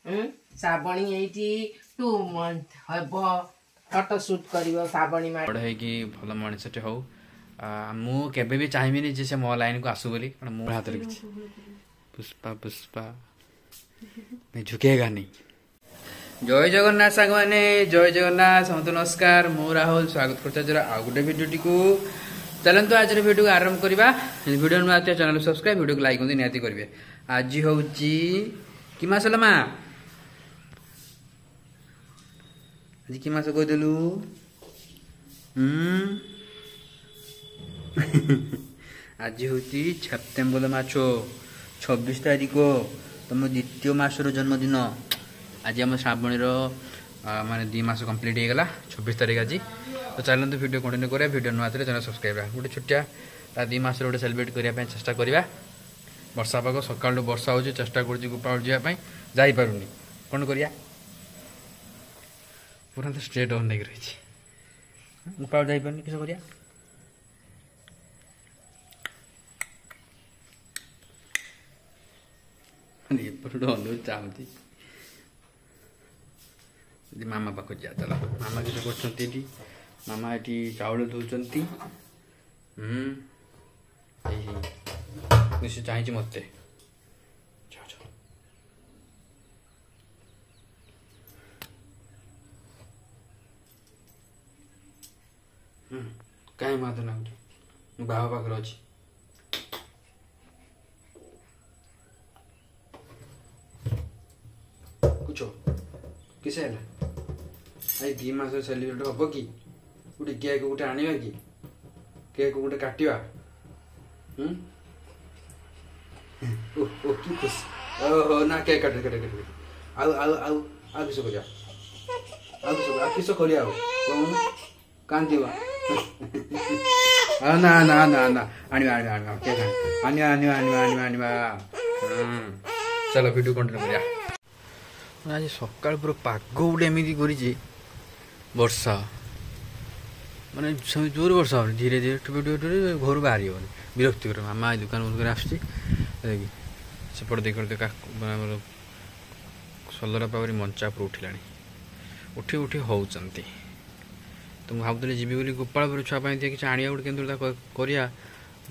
Shravani eighty 2 month हम photo shoot कर श्रावणी बड़ है भल मनीषटे हो मुझे भी चाहिए जे से मो लाइन को आसू बोली मो हाथ पुष्पा पुष्पा झुकेगा नहीं। जय जगन्नाथ सांग मैंने जय जगन्नाथ समस्त नमस्कार मु राहुल स्वागत करता आउ गोटे भिडियो को चलते आज भिडियो आरंभ करवा भिडियो नुआ चैनल सब्सक्राइब भिडियो को लाइक निहाती करेंगे। आज हूँ कि मास मा आज कि मास कहीदेलु आज हूँ सेप्टेम्बर मास 26 तारीख तुम द्वितीय मासर जन्मदिन। आज आम श्रावणी माने 2 मास कंप्लीट हो गला 26 तारीख आज। तो चलते वीडियो कंटिन्यू करा वीडियो नुआ चैनल सब्सक्राइब गोटे छोटिया 2 मास गोटे सेलिब्रेट करने चेष्टा करवा। वर्षा पाग सका वर्षा हो चेष्टा कर गोपाल जावाई जापारूनी कौन करिया पूरा तो स्ट्रेट ऑन नहीं रही गोपाल जापार किस करिया चाहती मामा पाख जा चल मामा किस कर मामा ये चाउल धोचन निश्चय चाहिए मत कहीं मत ना बाबा पाखे अच्छी कुछ किस है 2 मास सेलिब्रेट हम कि गोटे केक गोटे आने कि केक गोटे काटा कि खुश ओहो ना केक काटे काटे काटे आउ आउ आउ आउ किस कर किस कर कांदीवा ना ना ना ना आनिवा आनिवा आनिवा केक आनिवा आनिवा आनिवा आनिवा आनिवा चलो वीडियो कंटिन्यू करिया। आज सकाल पूरा पाग गोटे एमती कर वर्षा माने जोर वर्षा हो धीरे धीरे टुपे टुपे घर बाहर होनी विरक्तिकर मामा दुकान बंद कर आसपट देख सलरा पावर मंचा पर उठिला उठी उठी होती तो मुझे भावुली जी बोली गोपालपुर छुआपाई किसी आनिया गोटे करिया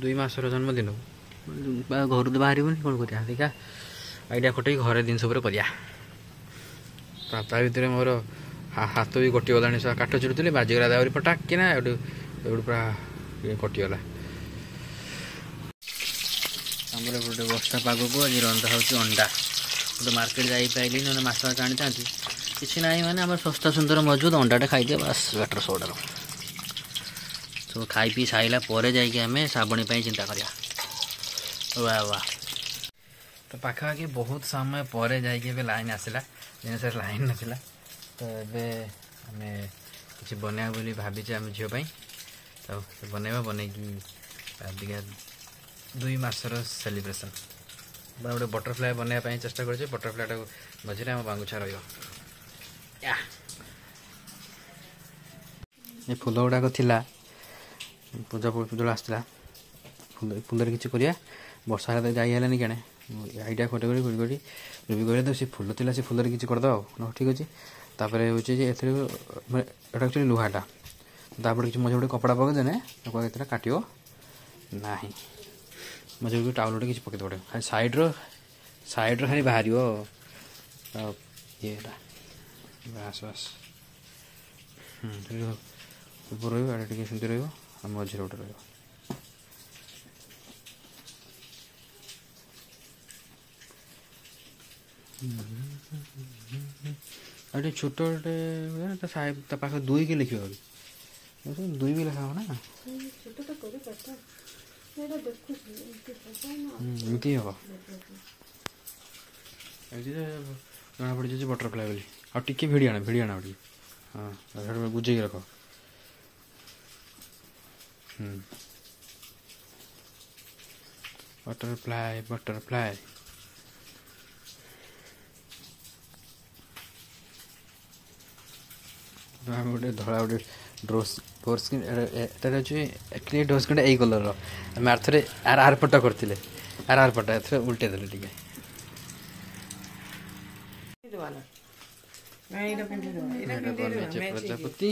2 मासर जन्मदिन घर तो बाहर कौन करिया देखा आइडिया खटे घरे जिन करिया ता भितर मोर हाथ भी कटिगला काठ चिड़ुली बाजिगला दावरी पटाक किना पूरा कटिगला आमर गोटे वर्षा पाग को आज रंधा हो अंडा गोटे मार्केट जापाइली ना मास मास आनी था किसी ना माने आम सस्ता सुंदर मजबूत अंडाटा खाई बस बेटर सोडार सब खाई पी सारा पर जामें श्रावणी चिंता करिया वाह वाह। तो पाखापाखि बहुत समय पर जाइए लाइन आसला दिन सारा लाइन नाला तो ये आम कि बनवा बोली भाई आम झीपाई तो बनवा बन कि 2 मासर सेलिब्रेशन गोटे बटरफ्लाई बनवाई चेष्टा कर बटरफ्लाईटा मझे आम बांगुछा रही ये फूल गुड़ाक थिला पूजा पूजा आसला फूल किसी करिया वर्षा जाइलानी क्या आइडिया खटे गड़ी गड़ी तो सी फूल थी फूल किसी करदे ठीक अच्छे तापर हूँ एक्चुअली लुहाटा तापर किसी मझे गोटे कपड़ा पकईदेने ये काट ना मझे गोटे टाउल गोटे किसी पकईदे गोटे खाली सैड्र खाली बाहर ये बस बस ऊपर रही सेमती रझे गोटे रही अरे छोट गोटे पाख 2 के लिख 2 भी लिखा हो ना एमती हम जना पड़ जाए बटरफ्लाई बोली आ टे भिड़ी आना हाँ गुजे रख बटरफ्लाई बटरफ्लाई गोटे धड़ा गोटे ड्रोस डोर एक्चुअली डोर स्क्रीन यही कलर आम आर थे आर पट करते आर पट एथर उल्टे देले टिके ପିନ୍ଧିଦବା ନା ଏଇଟା ପିନ୍ଧିଦବା ଏଇଟା ବନେଇଛି ପ୍ରଜାପତି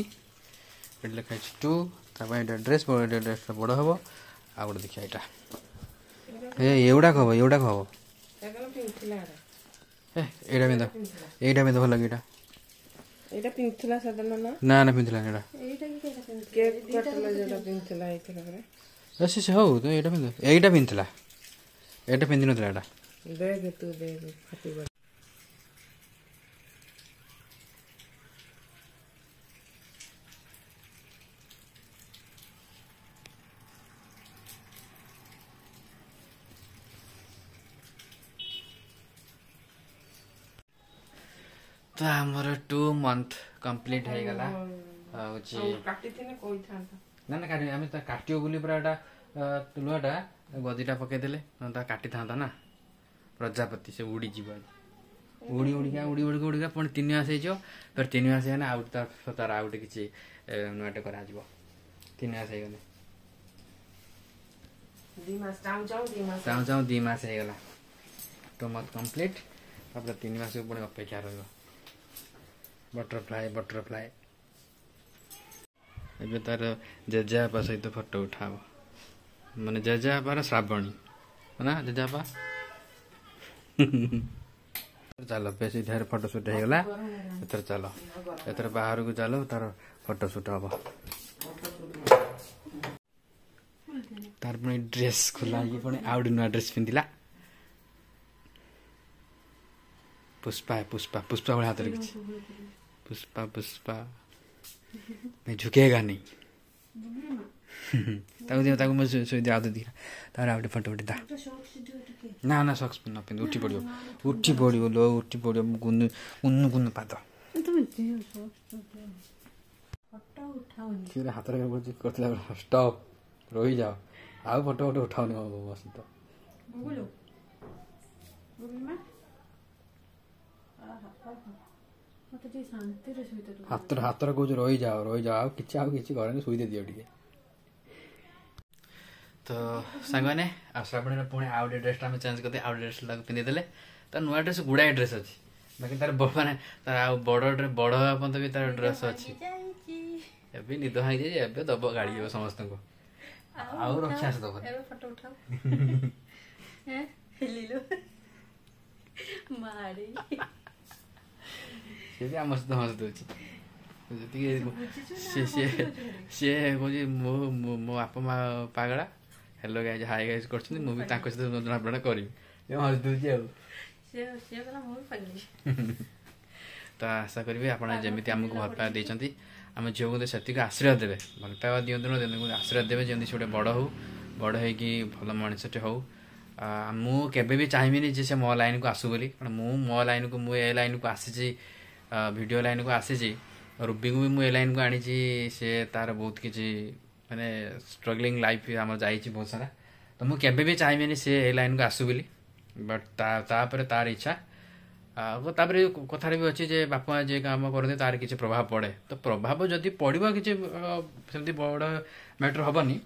ଏଠି ଲେଖା ହେଇଛି 2 ତା ପାଇଁ ଏଇଟା ଡ୍ରେସ୍ ଡ୍ରେସ୍ଟା ବଡ଼ ହେବ ଆଉ ଗୋଟେ ଦେଖିବା ଏଇଟା ଏଗୁଡ଼ାକ ହବ ଏଇଟା ପିନ୍ଧ ଭଲ ଲାଗେ ଏଇଟା ପିନ୍ଧିଥିଲା ସେଦିନ ନା ନା ପିନ୍ଧିଲା ଏଇଟା ସେ ହଉ ତ ଏଇଟା ପିନ୍ଧିଥିଲା ଏଇଟା ପିନ୍ଧିନଥିଲା ଏଇଟା तो आमर 2 मंथ कंप्लीट हो गला ना ना काटी आम काटियो बोली पूरा लुआटा गदीटा पकईदे काटी था ना प्रजापति से उड़ी जीव उड़ी उड़िका उड़ी उड़िका उड़िका पुणी 3 मास हो फिर 3 मास है आउ तार आउ किसी नुआटे कर 3 मास हो चाहूँ चाहूँ 2 मास होगला 2 मंथ कंप्लीट तापर 3 मास को पुणी अपेक्षा रही बटरफ्लाई बटरफ्लाई ए तार जेजेपा सहित फोटो उठाव माने जेजेपार श्रावणी ना जेजेपा चलो बेसी ढेर फोटो शूट होगा एथर चलो एथर बाहर को चलो तार फोटो शूट हम तार पुणी ड्रेस खोला पुणी आउ नुआ ड्रेस पिंधिला पुष्पा पुष्पा पुष्पा भाई हाथ रखी पुष्पा पुष्पा मैं झुकेगा नहीं ताको मैं सोई दिया दिखा तार आउटे फोटो उठा ना ना सक्स न पिंध उठी पड़ो लो उठी पड़ो गुनु गुनु गुनु पाद हाथ करते स्टॉप रही जाओ आउ फोटो फोटो उठाओ बस तो हाथ हाथ कौच रही जाओ किसी घर शुई दियो टे तो सांग मैंने श्रावणी पुणी आउ ड्रेस आम चेंज करदे आउ ड्रेस पिंधिदेले तो नुआ ड्रेस गुड़ाए ड्रेस अच्छी बाकी तार माने तार आ बड़ पर्यंत भी तार ड्रेस अच्छी ए निद भाई जाए ए दब गाड़ी समस्त को आउ रक्षा दब सी भी आम सहित हस दूसरी सी कह मो बापा माँ पागला हेलो गाइज हाई गाइज कर जना करी हस दूसरी तो आशा करी आप आमको भल पाइबा देती आम झील को से आशीर्वाद देवे भल पाइबा दिखाँ आशीर्वाद देवे जमी से गोटे बड़ हो बड़ हो भल मनीषटे हो मुझे भी चाहिए जे से मो लाइन को आसू बोली कारण मो लाइन को मुझे लाइन को आसी वीडियो लाइन को आसी रूबी को भी मुझे लाइन को आनी से तार बहुत किसी माने स्ट्रगलिंग लाइफ आम जा बहुत सारा तो मुझे भी चाहिए से लाइन को आसू बोली बट तापर तार इच्छा तापर कथार भी अच्छी जे बापा जे काम करते तार किसी प्रभाव पड़े तो प्रभाव जदि पड़ो कि बड़ मैटर हेनी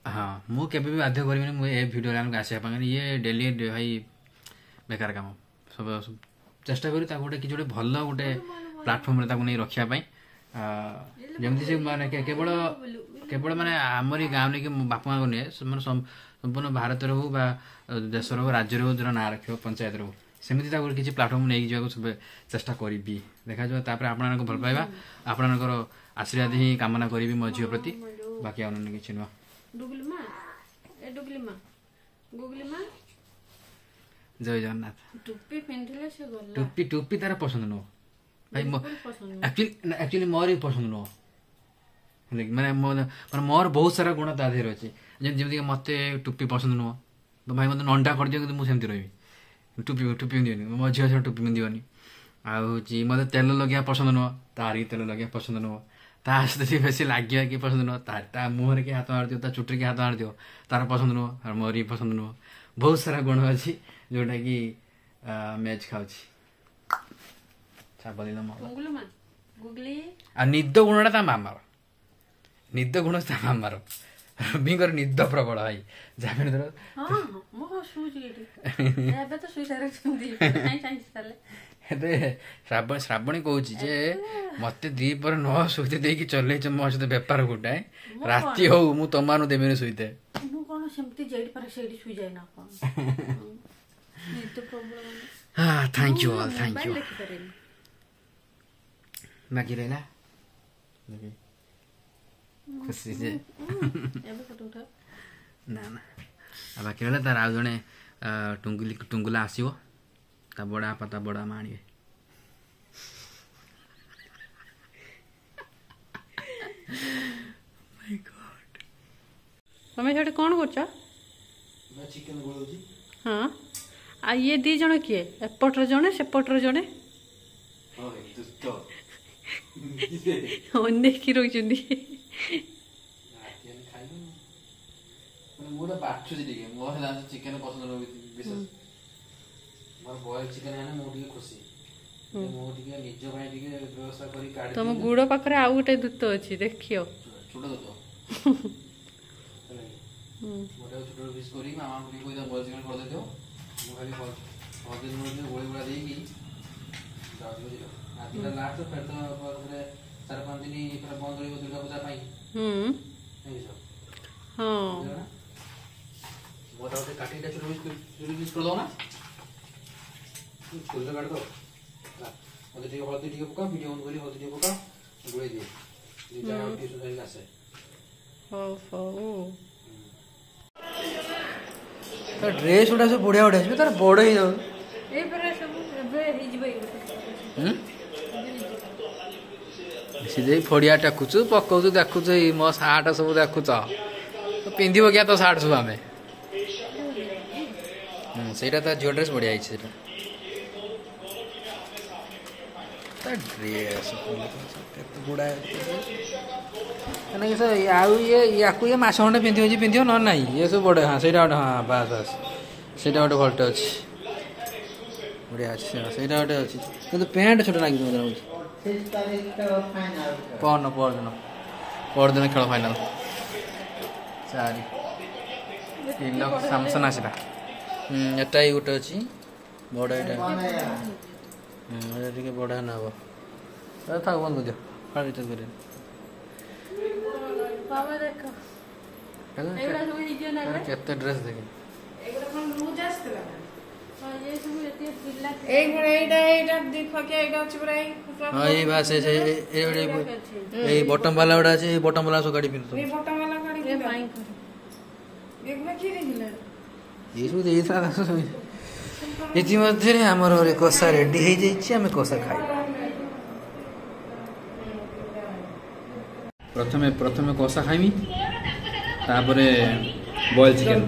हाँ मुझे भी बाध्य करी मुझे वीडियो लाइन को आसा ये डेली भाई बेकार काम सब चेष्टा करी गोटे कि गोटे भल गोटे प्लाटफर्म नहीं रखापी जमी से माने केवल केवल माने आमरी गाँव नहीं कि बापा माँ को नहीं मैंने संपूर्ण भारत हो देशर हो राज्य हो जो ना रख पंचायत हो सेमती किसी प्लाटफर्म नहीं जावाक सब चेष्टा करी देखा जापर आप भल पाइबा आपणकर आशीर्वाद ही कामना करी मो झील प्रति बाकी अन्य किसी नुह जय जगन्नाथ टोपी टोपी तार पसंद नुह भाई एक्चुअली मोर ही पसंद नुह माने मोर बहुत सारा गुण ता देहर अच्छे जमी मत टोपी पसंद नुह तो भाई मत नंटा कर दियो मुझे रही टोपी टोपी पिंधि मो झील से टोपी पिंधि आउे मत तेल लगे पसंद नुह तार ही तेल लगे पसंद नुह ता सहित बेस लगे कि पसंद नुह ता मुहर के हाथ मार दियो चुट्री के हाथ मार दियो तार पसंद नुह और मोर ही पसंद नुह बहुत सारा गुण अच्छी जोटा कि मैच खाऊँ निद गुणटा मामार निद गुण मामार ରବିଙ୍କର ନିଦ ପ୍ରବଳ ଭାଇ ଜାମିନ ଧର ଏବେ ଶ୍ରାବଣୀ କହୁଛି ଯେ ମତେ ଦିପହରେ ନ ଶୋଇତେ ଦେଇକି ଚଲେଇଛ ମୋ ସହିତ ବେପାର ଗୋଟାଏ ରାତି ହଉ ମୁଁ ତମମାନଙ୍କୁ ଦେବିନି ଶୋଇତେ thank you all thank you ବାକି ରହିଲା ଖୁସି ଯେ ନା ନା ଆଉ ବାକି ରହିଲା ତାର ଆଉ ଜଣେ ଟୁଙ୍ଗୁଲା ଆସିବ ତା ବଡ଼ ବାପା ତା ବଡ଼ ମା ଆଣିବେ ତମେ ସେଠି କ'ଣ କରୁଛ? ହଁ ଆଉ ଇଏ ଦି ଜଣ କିଏ ଏପଟର ଜଣେ ସେପଟର ଜଣେ ଅନେଇକି ରହିଛନ୍ତି ମୁଁ ତ ବାଛୁଛି ଟିକେ ମୋର ଜାଣିଛି ଚିକେନ ପସନ୍ଦ ବିଶେଷ ମୋର ବଏଲ ଚିକେନ ଆନେ ମୁଁ ଟିକେ ଖୁସି ମୁଁ ଟିକେ ନିଜ ପାଇଁ ଟିକେ ବ୍ୟବସ୍ଥା କରି କାଢି ତମ ଗୁଡ଼ ପାଖରେ ଆଉ ଗୋଟେ ଦୂତ ଅଛି ଦେଖିବ ଛୋଟ ଦୂତ ଗୋଟେ ଛୋଟ ପିସ୍ କରି ମାମାଙ୍କୁ ଟିକେ କହିଦେବ ବଏଲ ଚିକେନ କରିଦେଇଥିବ ମୁଁ ଖାଲି ହଳଦୀ ଲୁଣ ଟିକେ ଗୋଳି ଗୋଳା ଦେଇକି ଯାଉଛି ବୁଝିଲ ଆଜିକା ଲାଷ୍ଟ ଫେର ତ ପରେ 4-5 ଦିନ ପୁରା ବନ୍ଦ ରହିବ ଦୁର୍ଗା ପୂଜା ପାଇଁ ହଁ मोटा होते काटी छोटे पीस कर दो ना छोटे काट दो मतलब ठीक हल्दी ठीक पका वीडियो ऑन करी हल्दी ठीक पका गुळे दिए निजा टी सुधारी आसे हो तो ड्रेस उडा सब बढ़िया बढ़िया छै तार बड़ ही जाउ ए पर सब एबे ही जबै सीधे फड़िया टाकुचु पकाउचु देखुच मो सार्ट सब देखुच तो पिंधिबो क्या तो सार्ट सब आमे ସେଇଟା ତା ଝିଅ ଡ୍ରେସ୍ ବଢ଼ିଆ ହେଇଛି ସେଇଟା ତା ଡ୍ରେସ୍ କେତେ ଗୁଡ଼ାଏ ମାନେ କି ଆଉ ୟାକୁ ମାସ ଖଣ୍ଡେ ପିନ୍ଧିବ ପିନ୍ଧିବ ନହେଲେ ନାହିଁ ଇଏ ସବୁ ବଢ଼ିଆ ହଁ ସେଇଟା ଗୋଟେ ହଁ ବାସ୍ ବାସ୍ ସେଇଟା ଗୋଟେ ଭଲଟେ ଅଛି ବଢ଼ିଆ ଅଛି ସେଇଟା ଗୋଟେ ଅଛି କିନ୍ତୁ ପ୍ୟାଣ୍ଟ ଛୋଟ ଲାଗିବ ମୋତେ ଲାଗୁଛି ପରଦିନ ଖେଳ ଫାଇନାଲ୍ 4 ସାମସନ୍ ଆସିଲା ଏଟା ହିଁ ଗୋଟେ ଅଛି ବଡ଼ ଏଇଟା ଏଇଟା ଟିକେ ବଡ଼ ନା ହବ ଥାଉ ବନ୍ଦ କରିଦିଅ ଖାଲି ରିଚାର୍ଜ କରିବେ କେତେ ଡ୍ରେସ୍ ଦେଖେ ହଁ ଏଇ ବାସ୍ ଏଇ ବଟମ୍ ବାଲା ଗୁଡ଼ା ଅଛି ଏଇ ବଟମ୍ ବାଲା ସବୁ ଗାଡ଼ି ପିନ୍ଧୁ ଏସବୁ ଦେଇଥିଲା ଇତିମଧ୍ୟରେ ଆମର କଷା ରେଡି ହେଇଯାଇଛି ଆମେ କଷା ଖାଇବା ପ୍ରଥମେ କଷା ଖାଇମି ତାପରେ boil chicken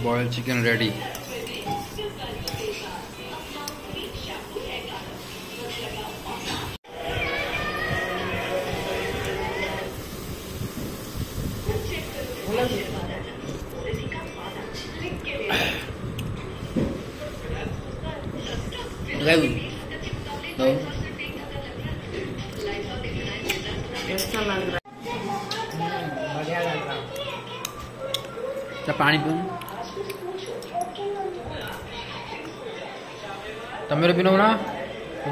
boiled chicken ready. पानी पी तमें पिनो ना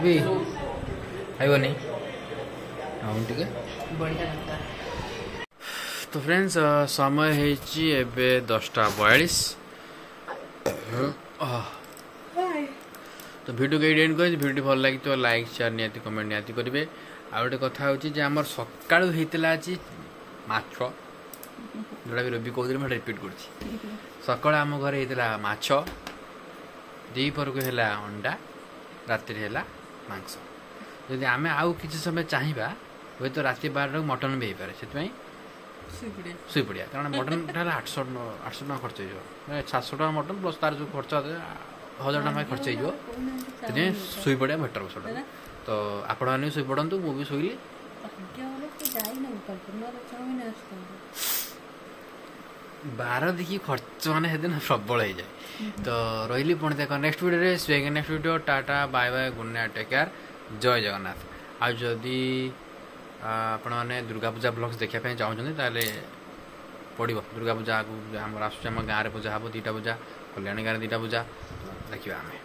भी खाइब नहीं हाँ ठीक है तो फ्रेंड्स समय है 10:42 तो वीडियो के एंड कर वीडियो भल लगी तो लाइक शेयर निहाती कमेंट निहाती करेंगे आ गोटे कथा होमर सका आज माछ जोड़ा भी रवि कहते मैं रिपीट कर सका आम घर होता माछ दीपर को है अंडा राति है मांस जदि आम आउ कि समय चाहिए हूँ तो राति 12 मटन भी हो पाए से शुई पड़ा कारण मटन 800 टका खर्च हो 700 टका मटन प्लस तार जो खर्च 1000 टका खर्च हो शुई पड़ा बेटर सबटा तो आपण मैंने शुई पड़ू मुझे शुइली ବାର ଦେଖି ଖର୍ଚ୍ଚ ମାନେ ସେଦିନ ପ୍ରବଳ ହେଇଯାଏ ତ ରହିଲି ପୁଣି ଦେଖ ନେକ୍ସଟ ଭିଡ଼ିଓରେ ସ୍ୱେଗ ନେକ୍ସଟ ଭିଡ଼ିଓ ଟାଟା bye bye good night take care ଜୟ ଜଗନ୍ନାଥ ଆଉ ଯଦି ଆପଣମାନେ ଦୁର୍ଗା ପୂଜା ବ୍ଲଗ୍ସ ଦେଖିବା ପାଇଁ ଚାହୁଁଛନ୍ତି ତାହେଲେ ପଡ଼ିବ ଦୁର୍ଗା ପୂଜା ଆଗକୁ ଆମର ଆସୁଛି ଆମ ଗାଁରେ ପୂଜା ହେବ 2ଟା ପୂଜା କଲ୍ୟାଣୀ ଗାଁରେ 2ଟା ପୂଜା ଦେଖିବା ଆମେ